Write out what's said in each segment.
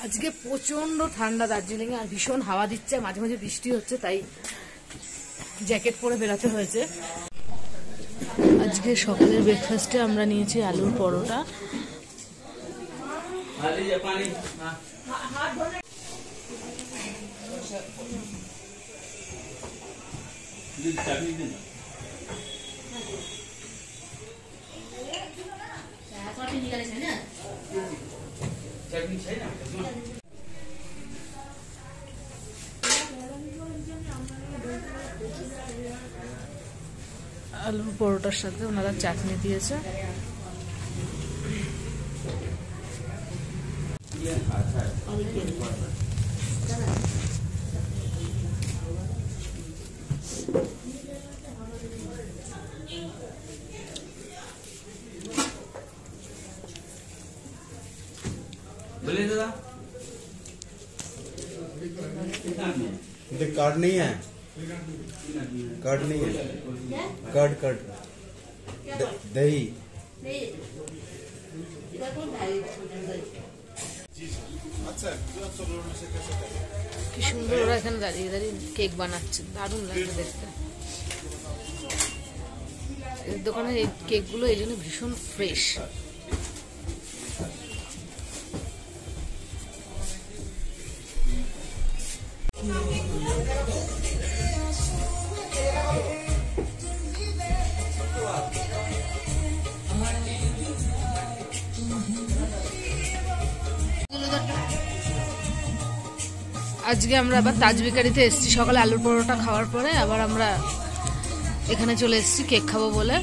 আজকে প্রচন্ড ঠান্ডা দার্জিলিং এ, আর ভীষণ হাওয়া দিচ্ছে, মাঝে মাঝে বৃষ্টি হচ্ছে, তাই জ্যাকেট পরে বেরোতে হয়েছে। আজকে সকালের ব্রেকফাস্টে আমরা নিয়েছি আলুর পরোটা। আলুর পরোটার সাথে ওনারা চাটনি দিয়েছে। कार्ड नहीं है, कार्ड नहीं है, कार्ड कार्ड दही। কি সুন্দর ওরা এখানে দাঁড়িয়ে দাঁড়িয়ে কেক বানাচ্ছে, দারুণ লাগছে দেখতে। এই দোকানের এই কেকগুলো এই জন্য ভীষণ ফ্রেশ। আজকে আমরা আবার তাজ বেকারিতে এসেছি সকালে আলুর পরোটা খাওয়ার পরে, আবার আমরা এখানে চলে এসেছি কেক খাবো বলে।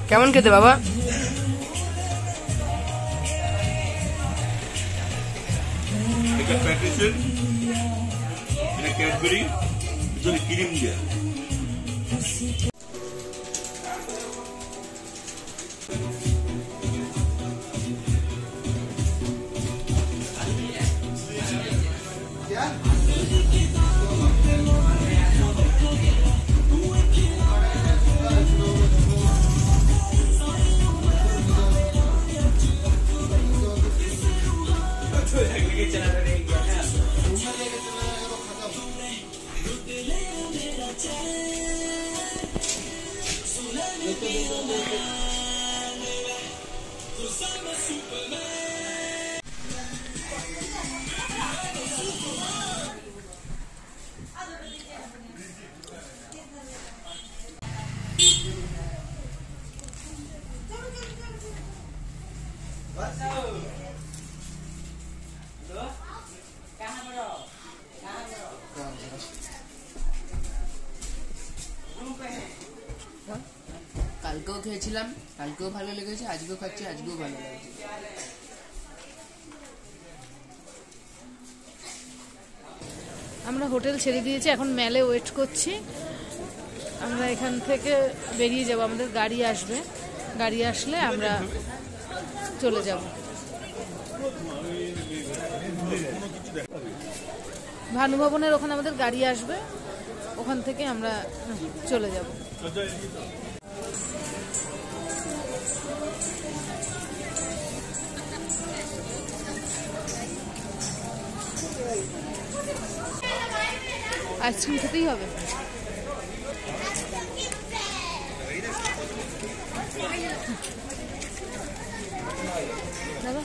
কেমন খেতে বাবা? প্যাকেজের এটা ক্যাডবেরি, ভিতরে ক্রিম দেয়া। কালকেও খেয়েছিলাম, কালকেও ভালো লেগেছে, আজকেও খাচ্ছি, আজকেও ভালো লেগেছে। আমরা হোটেল ছেড়ে দিয়েছি, এখন মেলে ওয়েট করছি। আমরা এখান থেকে বেরিয়ে যাব, আমাদের গাড়ি আসবে, গাড়ি আসলে আমরা চলে যাব। ভানুভবনের ওখানে আমাদের গাড়ি আসবে, ওখান থেকে আমরা চলে যাব। আইসক্রিম খেতেই হবে। দাদা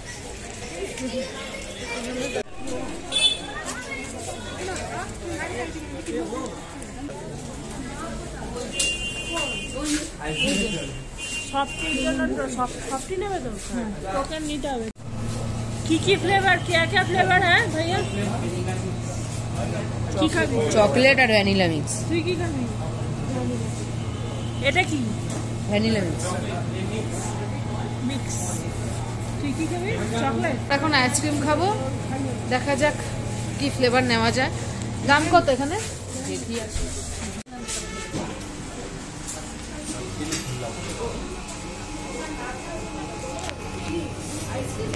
সফটির জন্য সফটি নেবে তো, টোকেন নিতে হবে। কি ফ্লেভার, क्या ফ্লেভার হ্যাঁ ভাইয়া? কি খাবি? চকলেট আর ভ্যানিলা মিক্স। তুই কি খাবি? এটা কি? Vanilla mix mix. তুই কি খাবি? চকলেট। এখন আইসক্রিম খাবো, দেখা যাক কি ফ্লেভার নেওয়া যায়। দাম কত এখানে? দেখি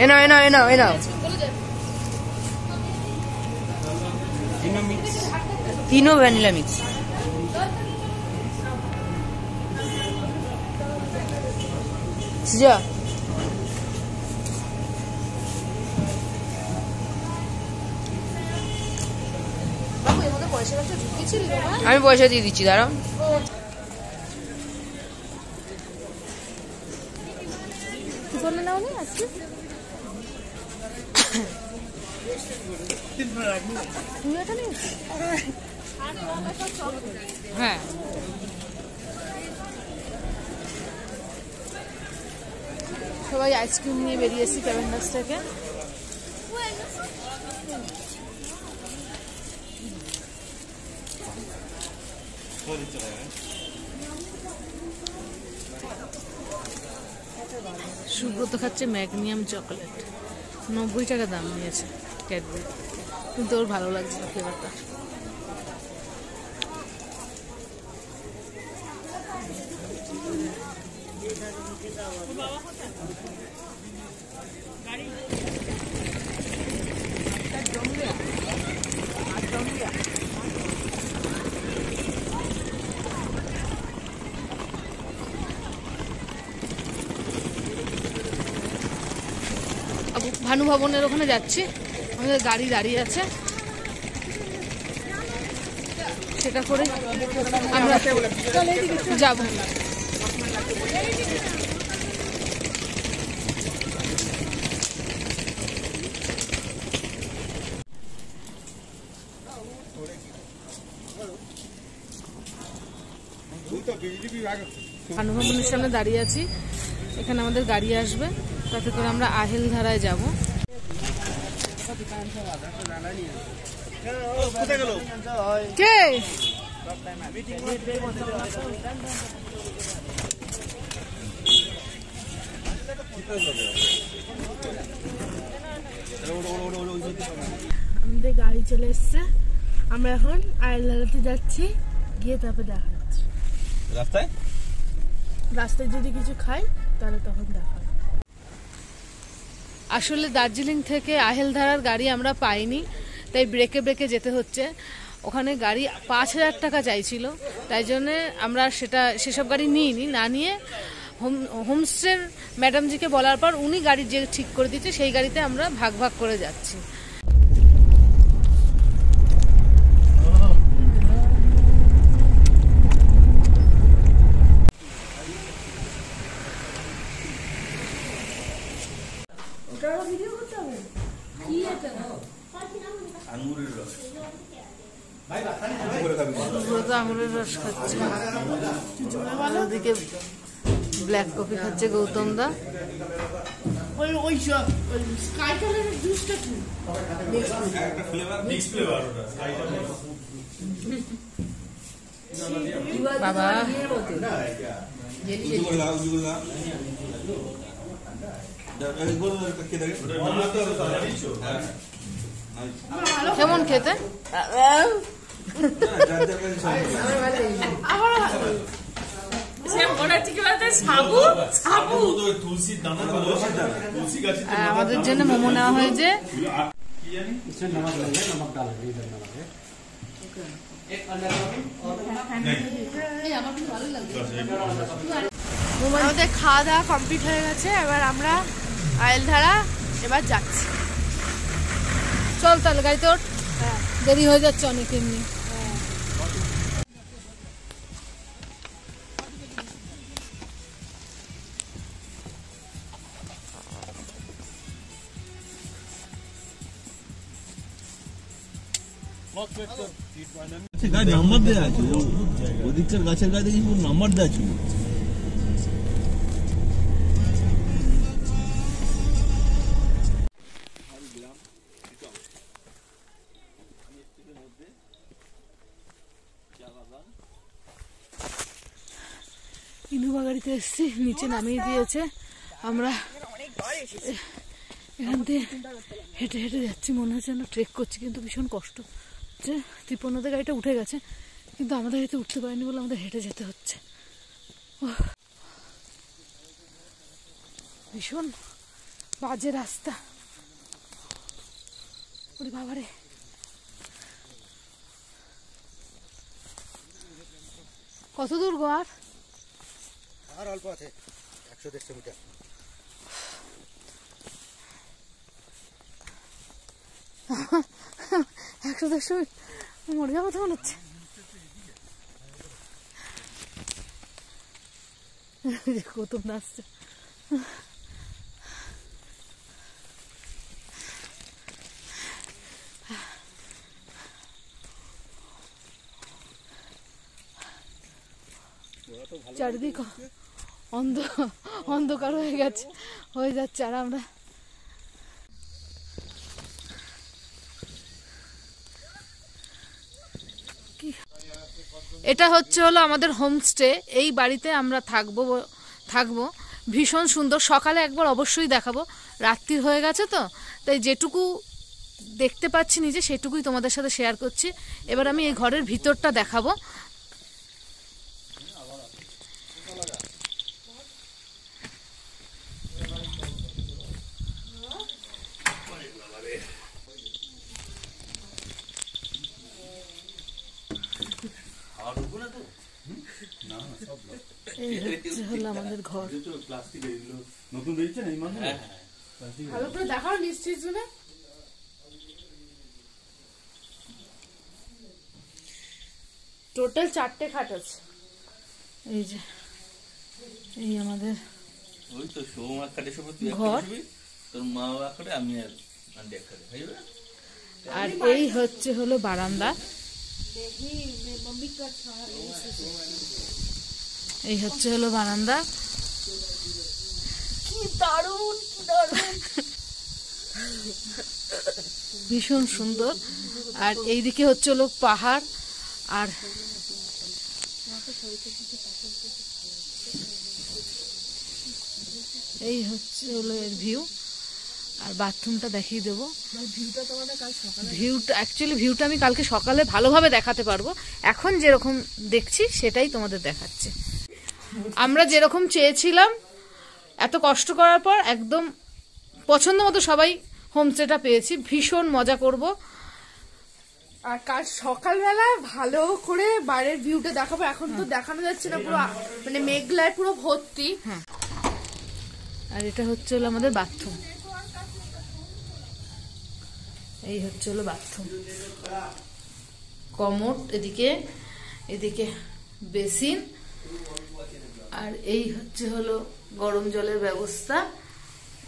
এনাও तीनों वैनिला मिक्स। আমি পয়সা দিয়ে দিচ্ছি, দাঁড়াও। হ্যাঁ সবাই আইসক্রিম নিয়ে বেরিয়েছি ক্যাভেন্ডাস থেকে। সুব্রত খাচ্ছে ম্যাগনিয়াম চকলেট, 90 টাকা দাম নিয়েছে ক্যাডবেরি, কিন্তু ওর ভালো লাগছে না ফ্লেভারটা। ভানু ভবনের ওখানে যাচ্ছি, আমাদের গাড়ি দাঁড়িয়ে আছে, সেটা করে আমরা যাব। ভানু ভবনের সামনে দাঁড়িয়ে আছি, এখানে আমাদের গাড়ি আসবে, তাতে করে আমরা আহেলধারায় যাব। কে আমাদের গাড়ি চলে এসছে, আমরা এখন আহেলধারাতে যাচ্ছি, গিয়ে তারপর দেখা হচ্ছে। রাস্তায় যদি কিছু খাই তাহলে তখন দেখা হবে। আসলে দার্জিলিং থেকে আহেলধারার গাড়ি আমরা পাইনি, তাই ব্রেকে ব্রেকে যেতে হচ্ছে। ওখানে গাড়ি 5000 টাকা চাইছিল, তাই জন্য আমরা সেসব গাড়ি নিইনি, না নিয়ে হোমস্টের ম্যাডামজিকে বলার পর উনি গাড়ি যে ঠিক করে দিচ্ছে সেই গাড়িতে আমরা ভাগ ভাগ করে যাচ্ছি। আঙুরের রস, আঙুরের রস খাচ্ছে, ওদিকে ব্ল্যাক কফি খাচ্ছে গৌতম দা। বাবা কেমন খেতে? আমাদের জন্য মোমো নেওয়া হয়েছে। আমাদের খাওয়া দাওয়া কমপ্লিট হয়ে গেছে, এবার আমরা আহেলধারা এবার যাচ্ছি। চল তাহলে গাড়িতে ওঠ, দেরি হয়ে যাচ্ছে অনেক এমনি। গাছ নাম্বার দেওয়া আছে, ওদিককার গাছের গায়ে দেখি নাম্বার দেওয়া ছিল। ইনোভা গাড়িতে এসেছি, নিচে নামিয়ে দিয়েছে। আমরা এখান থেকে হেঁটে হেঁটে যাচ্ছি, মনে হচ্ছে আমরা ট্রেক করছি, কিন্তু ভীষণ কষ্ট হচ্ছে। ত্রিপন্নদের গাড়িটা উঠে গেছে, কিন্তু আমাদের গাড়িতে উঠতে পারিনি বলে আমাদের হেঁটে যেতে হচ্ছে। ভীষণ বাজে রাস্তা, ওরে বাবারে। কত দূর গো আর? আর অল্প আছে, 100-150 মিটার। একশো দেড়শো মরে যাবো তো মনে হচ্ছে। কত নাচছে। চারিদিক অন্ধকার হয়ে যাচ্ছে আর আমরা এটা হচ্ছে হলো আমাদের হোমস্টে। এই বাড়িতে আমরা থাকবো ভীষণ সুন্দর। সকালে একবার অবশ্যই দেখাবো, রাত্রি হয়ে গেছে তো, তাই যেটুকু দেখতে পাচ্ছি নিজে সেটুকুই তোমাদের সাথে শেয়ার করছি। এবার আমি এই ঘরের ভিতরটা দেখাবো। এই হচ্ছে হলো আমাদের ঘর। ভালো করে দেখাও নিশ্চিত জন্য। টোটাল 4টে খাট আছে। এই যে এই আমাদের ওই তো সোমা খাটে সব তুই ঘর, তোর মা বাবা করে আমি আর আন্টি এক খাটে হইবে। আর এই হচ্ছে হলো বারান্দা। এই হচ্ছে হলো বারান্দা। কি দারুণ ভীষণ সুন্দর। আর এইদিকে হচ্ছে হলো পাহাড়। আর এই হচ্ছে হলো এর ভিউ। আর বাথরুমটা দেখিয়ে দেবো। ভিউটা আমি কালকে সকালে ভালোভাবে দেখাতে পারবো। এখন যেরকম দেখছি সেটাই তোমাদের দেখাচ্ছে। আমরা যেরকম চেয়েছিলাম, এত কষ্ট করার পর একদম পছন্দ মতো সবাই হোমস্টেটা পেয়েছি। ভীষণ মজা করব। আর কাল সকালবেলা ভালো করে বাইরের ভিউটা দেখাবো। এখন তো দেখানো যাচ্ছে না, পুরো মানে মেঘলায় পুরো ভর্তি। হ্যাঁ, আর এটা হচ্ছে হলো আমাদের বাথরুম। এই হচ্ছে হলো বাথরুম, কমোড এদিকে বেসিন, আর এই হচ্ছে হলো গরম জলের ব্যবস্থা।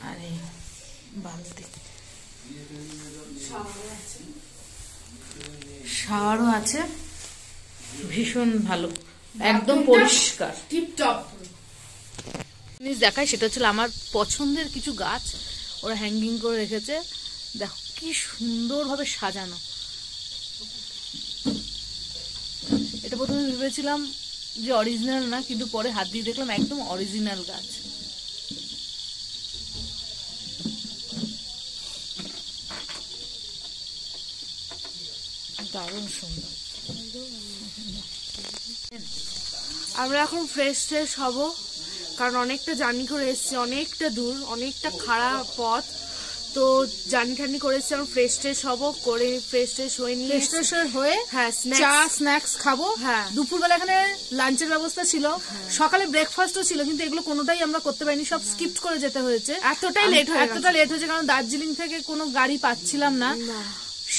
আর এই বালতি, শাওয়ারও আছে। ভীষণ ভালো, একদম পরিষ্কার টিপটপ। জিনিস দেখায় সেটা হচ্ছে আমার পছন্দের কিছু গাছ ওরা হ্যাঙ্গিং করে রেখেছে। দেখো কি সুন্দরভাবে সাজানো। এটা প্রথমে ভেবেছিলাম যে অরিজিনাল না, কিন্তু পরে হাত দিয়ে দেখলাম একদম অরিজিনাল গাছ। দারুণ সুন্দর। আমরা এখন ফ্রেশ হব, কারণ অনেকটা জার্নি করে এসেছি, অনেকটা দূর, অনেকটা খারাপ পথ। তো জার্নি করে এসেছি। আমরা ফ্রেশ হব, করে ফ্রেশ হয়ে নিয়ে হ্যাঁ চা স্ন্যাক্স খাবো। হ্যাঁ, দুপুরবেলা এখানে লাঞ্চের ব্যবস্থা ছিল, সকালে ব্রেকফাস্টও ছিল, কিন্তু এগুলো কোনোটাই আমরা করতে পারিনি, সব স্কিপ করে যেতে হয়েছে। এতটা লেট হয়েছে কারণ দার্জিলিং থেকে কোনো গাড়ি পাচ্ছিলাম না,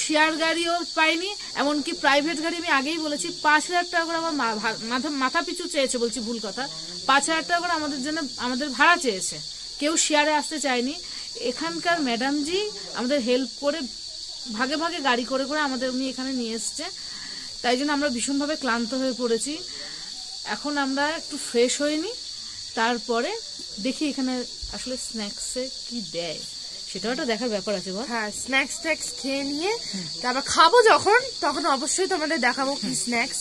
শেয়ার গাড়িও পাইনি, এমনকি প্রাইভেট গাড়ি। আমি আগেই বলেছি 5,000 টাকা করে আমার মাথা পিছু চেয়েছে, বলছি ভুল কথা, 5,000 টাকা করে আমাদের ভাড়া চেয়েছে। কেউ শেয়ারে আসতে চায়নি। এখানকার ম্যাডামজি আমাদের হেল্প করে ভাগে ভাগে গাড়ি করে আমাদের উনি এখানে নিয়ে এসছে। তাই জন্য আমরা ভীষণভাবে ক্লান্ত হয়ে পড়েছি। এখন আমরা একটু ফ্রেশ হইনি, তারপরে দেখি এখানে আসলে স্ন্যাক্সে কি দেয়, সেটাও একটা দেখার ব্যাপার আছে। হ্যাঁ, স্ন্যাক্স খেয়ে নিয়ে তারপর খাবো তখন অবশ্যই তোমাদের দেখাবো কি স্ন্যাক্স।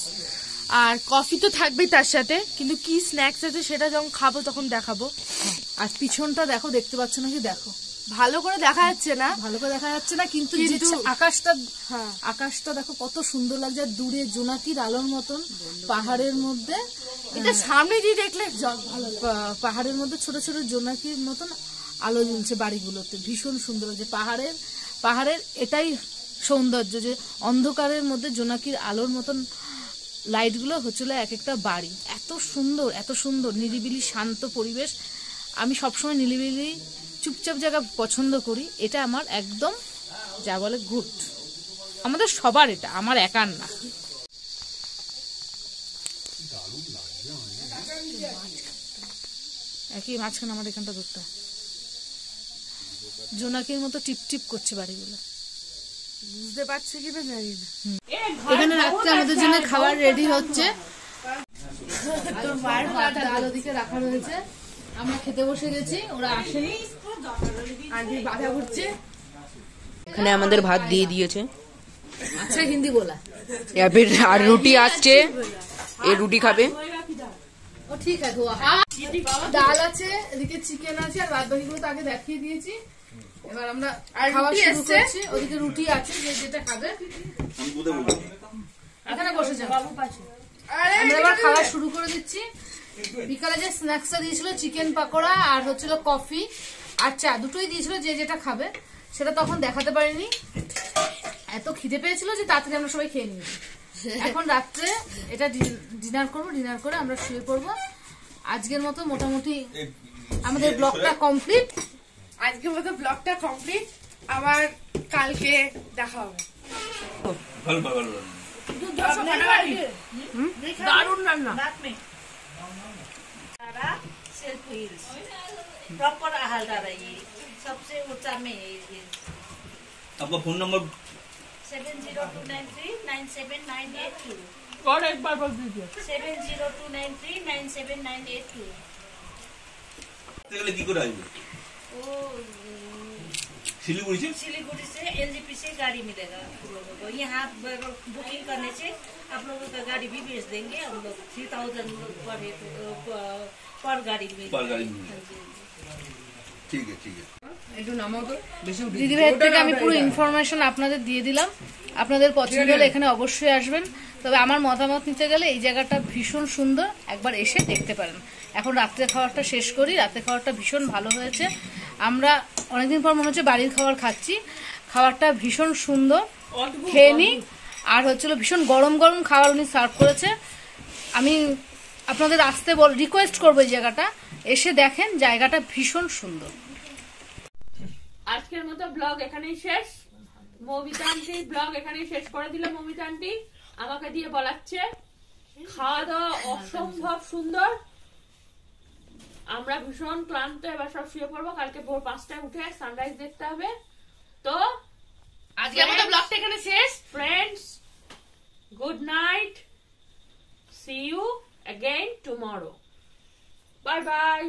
আর কফি তো থাকবেই তার সাথে, কিন্তু কি স্ন্যাক্স আছে সেটা যখন খাবো তখন দেখাবো। আর পিছনটা দেখো, দেখতে পাচ্ছ নাকি? দেখো ভালো করে দেখা যাচ্ছে না, কিন্তু আকাশটা দেখো কত সুন্দর লাগছে। আর দূরে জোনাকির আলোর মতন পাহাড়ের মধ্যে, এটা সামনে দিয়ে দেখলে পাহাড়ের মধ্যে ছোট ছোট জোনাকির মতন আলো জ্বলছে বাড়িগুলোতে। ভীষণ সুন্দর লাগছে। পাহাড়ের এটাই সৌন্দর্য, যে অন্ধকারের মধ্যে জোনাকির আলোর মতন লাইটগুলো হচ্ছিল এক একটা বাড়ি। এত সুন্দর নিরিবিলি শান্ত পরিবেশ। আমি সবসময় নিরিবিলি চুপচাপ জায়গা পছন্দ করি। এটা আমার একদম যা বলে গুড, আমাদের সবার, এটা আমার একার না। একই মাঝখানে আমার এখানটা ধরতে জোনাকির মতো টিপ করছে বাড়িগুলো, বুঝতে পারছি কিনা জানি না। এখানে রাত্রে আমাদের জন্য খাবার রেডি হচ্ছে। তোর মায়ের ভাত ডাল ওদিকে রাখা রয়েছে, আমরা খেতে বসে গেছি, ওরা আসেনি, আন্টি বাধা করছে। এখানে আমাদের ভাত দিয়ে দিয়েছে, আচ্ছা হিন্দি বলা, আর রুটি আসছে, এই রুটি খাবে। ও ঠিক আছে, ডাল আছে, এদিকে চিকেন আছে, আর বাদ বাকিগুলো তো আগে দেখিয়ে দিয়েছি। এবার আমরা খাওয়া শুরু করছি। ওদিকে রুটি আছে, যে যেটা খাবে এখানে বসে যাও। আমরা এবার খাওয়া শুরু করে দিচ্ছি। বিকালে যে স্ন্যাক্সটা দিয়েছিল চিকেন পাকোড়া আর হচ্ছিল কফি আর চা, দুটোই দিয়েছিল, যে যেটা খাবে সেটা তখন দেখাতে পারিনি, এত খিদে পেয়েছিল যে তাড়াতাড়ি আমরা সবাই খেয়ে নিয়েছি। এখন রাত্রে এটা ডিনার করবো, ডিনার করে আমরা শুয়ে পড়বো। আজকের মতো মোটামুটি আমাদের ব্লগটা কমপ্লিট। আজকের মতো ব্লগটা কমপ্লিট, আবার কালকে দেখা হবে। দারুণ রান্না। प्रॉपर आहार डाला ये सबसे ऊंचा में ये आपका फोन नंबर 7029397982 और एक बार बोल दीजिए। 7029397982 কি করে আসবে? वो শিলিগুড়ি से सिलीगुड़ी से एलजीपी से गाड़ी मिलेगा आप लोगों को। यहाँ बुकिंग करने से आप लोगों का गाड़ी भी भेज देंगे हम लोग। 3000 पर गाड़ी में पर गाड़ी में। ठीक है ठीक है। একটু নামাও তো, বেশি উঠে দিদিভাইয়ের থেকে আমি পুরো ইনফরমেশন আপনাদের দিয়ে দিলাম। আপনাদের পছন্দ হলে এখানে অবশ্যই আসবেন। তবে আমার মতামত নিতে গেলে এই জায়গাটা ভীষণ সুন্দর, একবার এসে দেখতে পারেন। এখন রাত্রে খাবারটা শেষ করি, রাত্রে খাবারটা ভীষণ ভালো হয়েছে। আমরা অনেকদিন পর মনে হচ্ছে বাড়ির খাবার খাচ্ছি, খাবারটা ভীষণ সুন্দর, খেয়ে নিই। আর হচ্ছিল ভীষণ গরম গরম খাবার উনি সার্ভ করেছে। আমি আপনাদের আসতে রিকোয়েস্ট করবো এই জায়গাটা এসে দেখেন, জায়গাটা ভীষণ সুন্দর। আজকের মতো ব্লগ এখানেই শেষ। মৌমিতা আন্টি ব্লগ এখানেই শেষ করে দিল। মৌমিতা আন্টি আমাকে দিয়ে বলাচ্ছে, খাওয়া দাওয়া অসম্ভব সুন্দর। আমরা ভীষণ ক্লান্ত, এবার সব শুয়ে পড়বো। কালকে ভোর 5টায় উঠে সানরাইজ দেখতে হবে। তো আজকে আমাদের ব্লগটা এখানে শেষ। Friends, good night, see you again tomorrow. Bye bye.